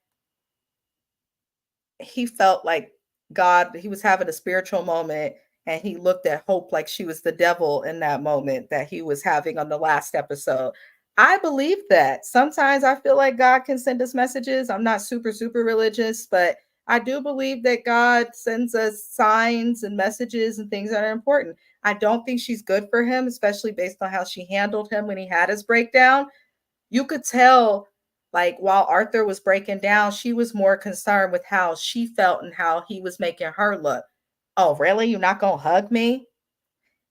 he felt like God, he was having a spiritual moment, and he looked at Hope like she was the devil in that moment that he was having on the last episode. I believe that. Sometimes I feel like God can send us messages. I'm not super, super religious, but I do believe that God sends us signs and messages and things that are important. I don't think she's good for him, especially based on how she handled him when he had his breakdown. You could tell, like, while Arthur was breaking down, she was more concerned with how she felt and how he was making her look. Oh, really? You're not going to hug me?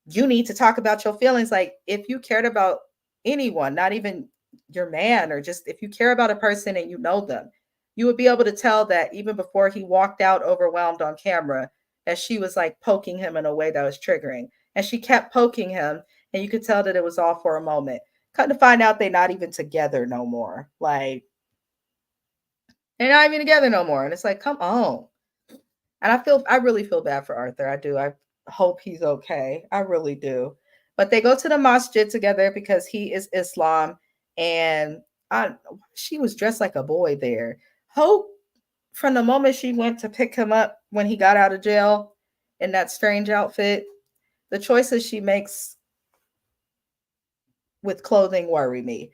You need to talk about your feelings. Like, if you cared about anyone, not even your man, or just if you care about a person and you know them, you would be able to tell that even before he walked out overwhelmed on camera, that she was like poking him in a way that was triggering. And she kept poking him, and you could tell that it was all for a moment. Come to find out they're not even together no more. Like, they're not even together no more. And it's like, come on. And I really feel bad for Arthur. I do. I hope he's okay. I really do. But they go to the masjid together because he is Islam. And she was dressed like a boy there. Hope, from the moment she went to pick him up when he got out of jail in that strange outfit, the choices she makes with clothing worry me.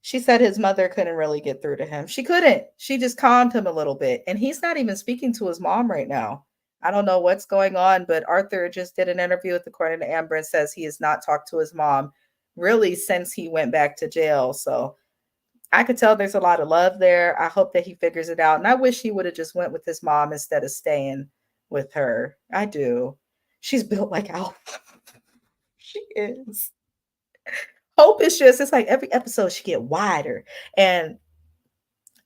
She said his mother couldn't really get through to him. She couldn't. She just calmed him a little bit. And he's not even speaking to his mom right now. I don't know what's going on, but Arthur just did an interview with According to Amber and says he has not talked to his mom really since he went back to jail. So I could tell there's a lot of love there. I hope that he figures it out. And I wish he would have just went with his mom instead of staying with her. I do. She's built like Alpha. She is. Hope is just, it's like every episode she get wider. And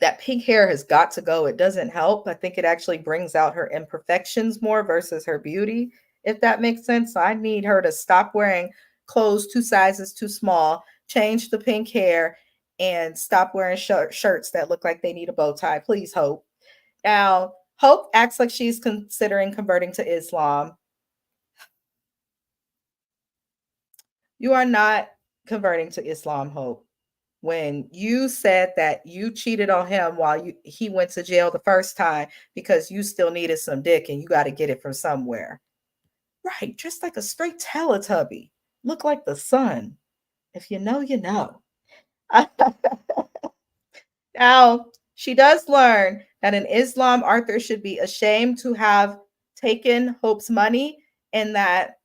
that pink hair has got to go. It doesn't help. I think it actually brings out her imperfections more versus her beauty, if that makes sense. So I need her to stop wearing clothes 2 sizes too small, change the pink hair, and stop wearing shirts that look like they need a bow tie. Please, Hope. Now, Hope acts like she's considering converting to Islam. You are not converting to Islam, Hope. When you said that you cheated on him while he went to jail the first time because you still needed some dick and you got to get it from somewhere. Right, just like a straight Teletubby. Look like the sun. If you know, you know. Now, she does learn that in Islam, Arthur should be ashamed to have taken Hope's money and that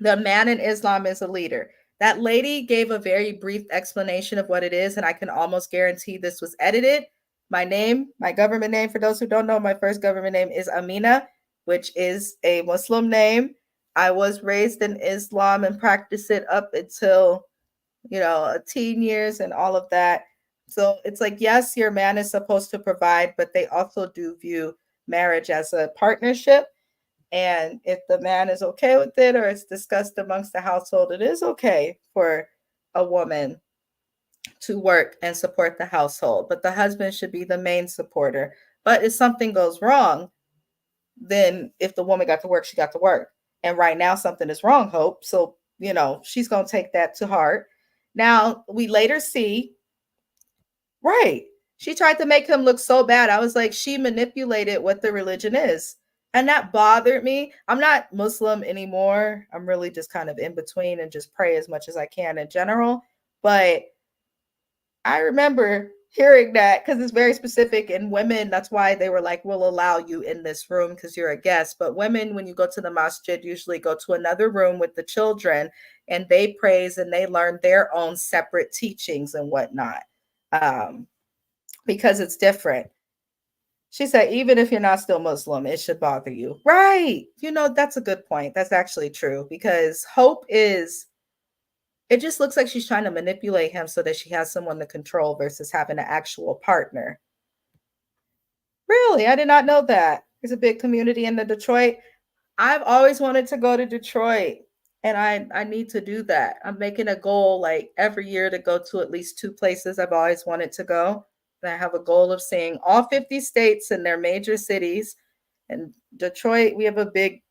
the man in Islam is a leader. That lady gave a very brief explanation of what it is, and I can almost guarantee this was edited. My name, my government name, for those who don't know, my first government name is Amina, which is a Muslim name. I was raised in Islam and practiced it up until, teen years and all of that. So it's like, yes, your man is supposed to provide, but they also do view marriage as a partnership. And if the man is okay with it or it's discussed amongst the household, it is okay for a woman to work and support the household. But the husband should be the main supporter. But if something goes wrong, then if the woman got to work, she got to work. And right now, something is wrong, Hope. So, she's going to take that to heart. Now, we later see, right, she tried to make him look so bad. I was like, she manipulated what the religion is. And that bothered me. I'm not Muslim anymore. I'm really just kind of in between and just pray as much as I can in general. But I remember hearing that because it's very specific. And women, that's why they were like, we'll allow you in this room because you're a guest. But women, when you go to the masjid, usually go to another room with the children and they praise and they learn their own separate teachings and whatnot. Because it's different. She said, even if you're not still Muslim, it should bother you. Right. That's a good point. That's actually true because Hope is, it just looks like she's trying to manipulate him so that she has someone to control versus having an actual partner. Really? I did not know that. There's a big community in the Detroit. I've always wanted to go to Detroit and I need to do that. I'm making a goal like every year to go to at least 2 places I've always wanted to go. And I have a goal of seeing all 50 states and their major cities. And Detroit, we have a big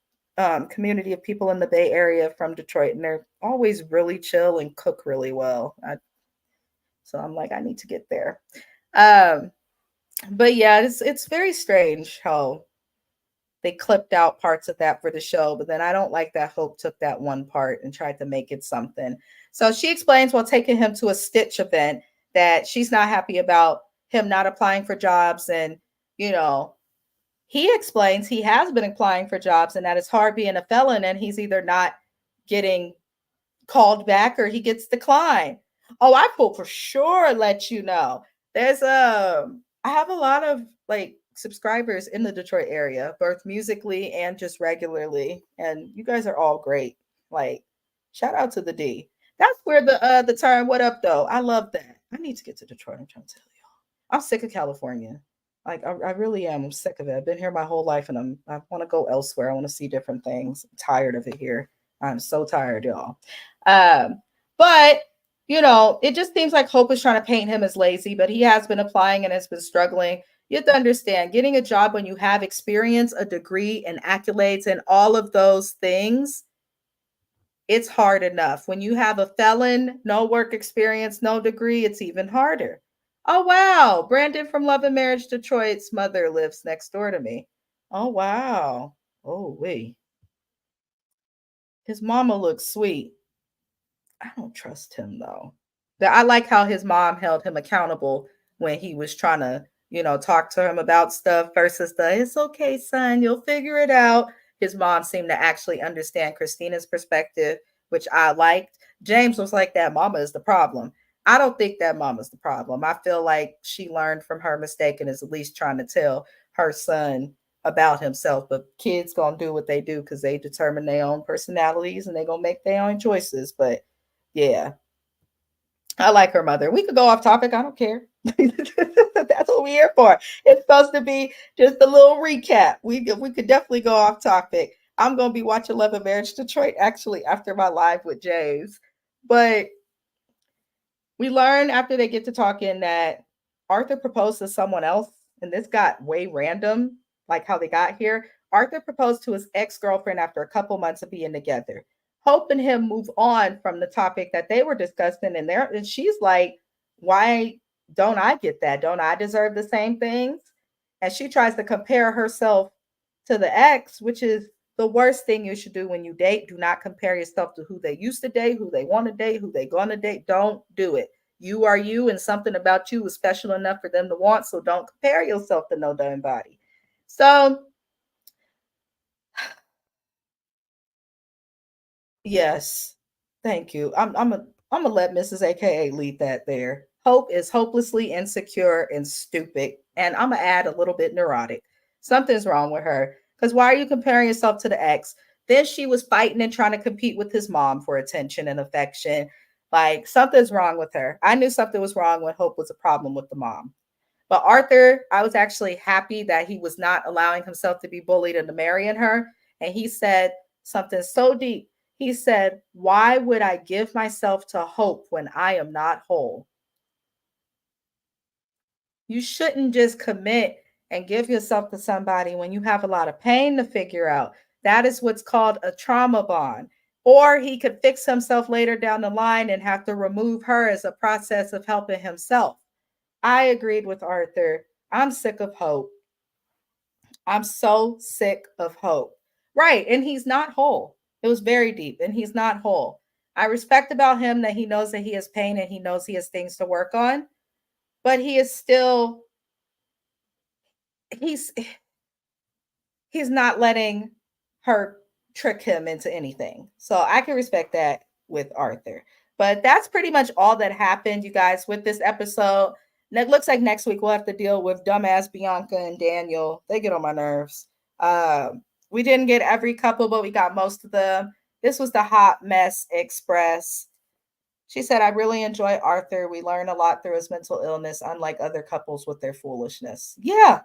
community of people in the Bay Area from Detroit, and they're always really chill and cook really well. So I'm like, I need to get there. But yeah, it's very strange how they clipped out parts of that for the show, but then I don't like that Hope took that one part and tried to make it something. So she explains while taking him to a Stitch event that she's not happy about him not applying for jobs. And, he explains he has been applying for jobs and that it's hard being a felon and he's either not getting called back or he gets declined. Oh, I will for sure let you know. There's I have a lot of like subscribers in the Detroit area, both musically and just regularly, and you guys are all great. Like, shout out to the D. That's where the term "what up" though. I love that. I need to get to Detroit. I'm trying to tell y'all. I'm sick of California. Like I really am. I'm sick of it. I've been here my whole life, and I want to go elsewhere. I want to see different things. I'm tired of it here. I'm so tired, y'all. But it just seems like Hope is trying to paint him as lazy, but he has been applying and has been struggling. You have to understand, getting a job when you have experience, a degree, and accolades, and all of those things, it's hard enough. When you have a felon, no work experience, no degree, it's even harder. Oh, wow. Brandon from Love and Marriage Detroit's mother lives next door to me. Oh, wow. Oh, wait. His mama looks sweet. I don't trust him though. But I like how his mom held him accountable when he was trying to, talk to him about stuff versus it's okay, son, you'll figure it out. His mom seemed to actually understand Christina's perspective, which I liked. James was like, that mama is the problem. I don't think that mama's the problem. I feel like she learned from her mistake and is at least trying to tell her son about himself. But kids gonna do what they do because they determine their own personalities and they gonna make their own choices. But yeah, I like her mother. We could go off topic. I don't care. That's what we're here for. It's supposed to be just a little recap. We could definitely go off topic. I'm gonna be watching Love and Marriage Detroit actually after my live with James. But we learn after they get to talking that Arthur proposed to someone else, and this got way random, like how they got here. Arthur proposed to his ex girlfriend after a couple months of being together. Hope and him move on from the topic that they were discussing, and she's like, "Why don't I get that? Don't I deserve the same things?" And she tries to compare herself to the ex, which is the worst thing you should do when you date. Do not compare yourself to who they used to date, who they want to date, who they gonna date. Don't do it. You are you, and something about you is special enough for them to want. So don't compare yourself to no damn body. So yes, thank you. I'm gonna let Mrs. AKA lead that there. Hope is hopelessly insecure and stupid, and I'm gonna add a little bit neurotic. Something's wrong with her. Because why are you comparing yourself to the ex? Then she was fighting and trying to compete with his mom for attention and affection. Like something's wrong with her. I knew something was wrong when Hope was a problem with the mom. But Arthur, I was actually happy that he was not allowing himself to be bullied into marrying her. And he said something so deep. He said, "Why would I give myself to Hope when I am not whole?" You shouldn't just commit and give yourself to somebody when you have a lot of pain to figure out. That is what's called a trauma bond. Or he could fix himself later down the line and have to remove her as a process of helping himself. I agreed with Arthur. I'm sick of Hope. I'm so sick of Hope. Right. And he's not whole. It was very deep, and he's not whole. I respect about him that he knows that he has pain and he knows he has things to work on, but he is still, he's he's not letting her trick him into anything. So I can respect that with Arthur. But that's pretty much all that happened, you guys, with this episode. And it looks like next week we'll have to deal with dumbass Bianca and Daniel. They get on my nerves. We didn't get every couple, but we got most of them. This was the Hot Mess Express. She said, "I really enjoy Arthur. We learn a lot through his mental illness, unlike other couples with their foolishness." Yeah,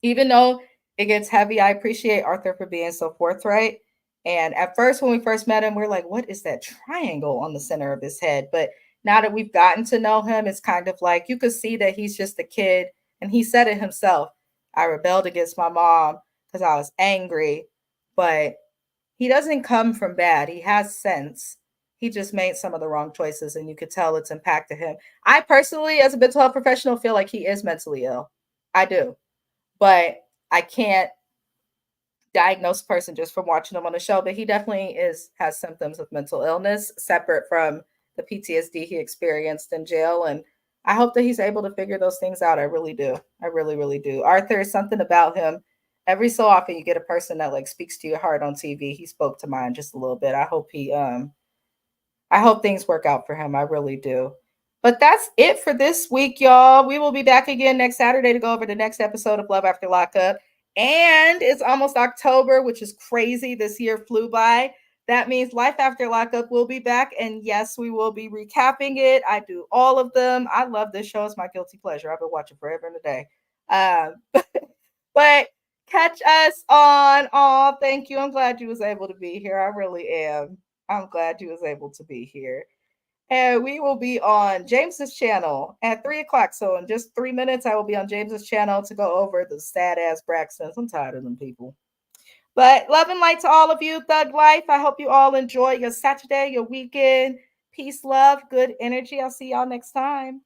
even though it gets heavy, I appreciate Arthur for being so forthright. And at first, when we first met him, we are like, what is that triangle on the center of his head? But now that we've gotten to know him, it's kind of like you could see that he's just a kid. And he said it himself. I rebelled against my mom because I was angry. But he doesn't come from bad. He has sense. He just made some of the wrong choices, and you could tell it's impacted him. I personally, as a mental health professional, feel like he is mentally ill. I do, but I can't diagnose a person just from watching him on the show. But he definitely has symptoms of mental illness separate from the PTSD he experienced in jail. And I hope that he's able to figure those things out. I really do. I really, really do. Arthur, is something about him. Every so often you get a person that like speaks to your heart on TV. He spoke to mine just a little bit. I hope things work out for him. I really do. But that's it for this week, y'all. We will be back again next Saturday to go over the next episode of Love After Lockup. And it's almost October, which is crazy. This year flew by. That means Life After Lockup will be back. And yes, we will be recapping it. I do all of them. I love this show. It's my guilty pleasure. I've been watching forever and a day. But catch us on. Oh, thank you. I'm glad you was able to be here. I really am. I'm glad you was able to be here. And we will be on James's channel at 3 o'clock. So in just 3 minutes, I will be on James's channel to go over the sad ass Braxtons. I'm tired of them people. But love and light to all of you, Thug Life. I hope you all enjoy your Saturday, your weekend. Peace, love, good energy. I'll see y'all next time.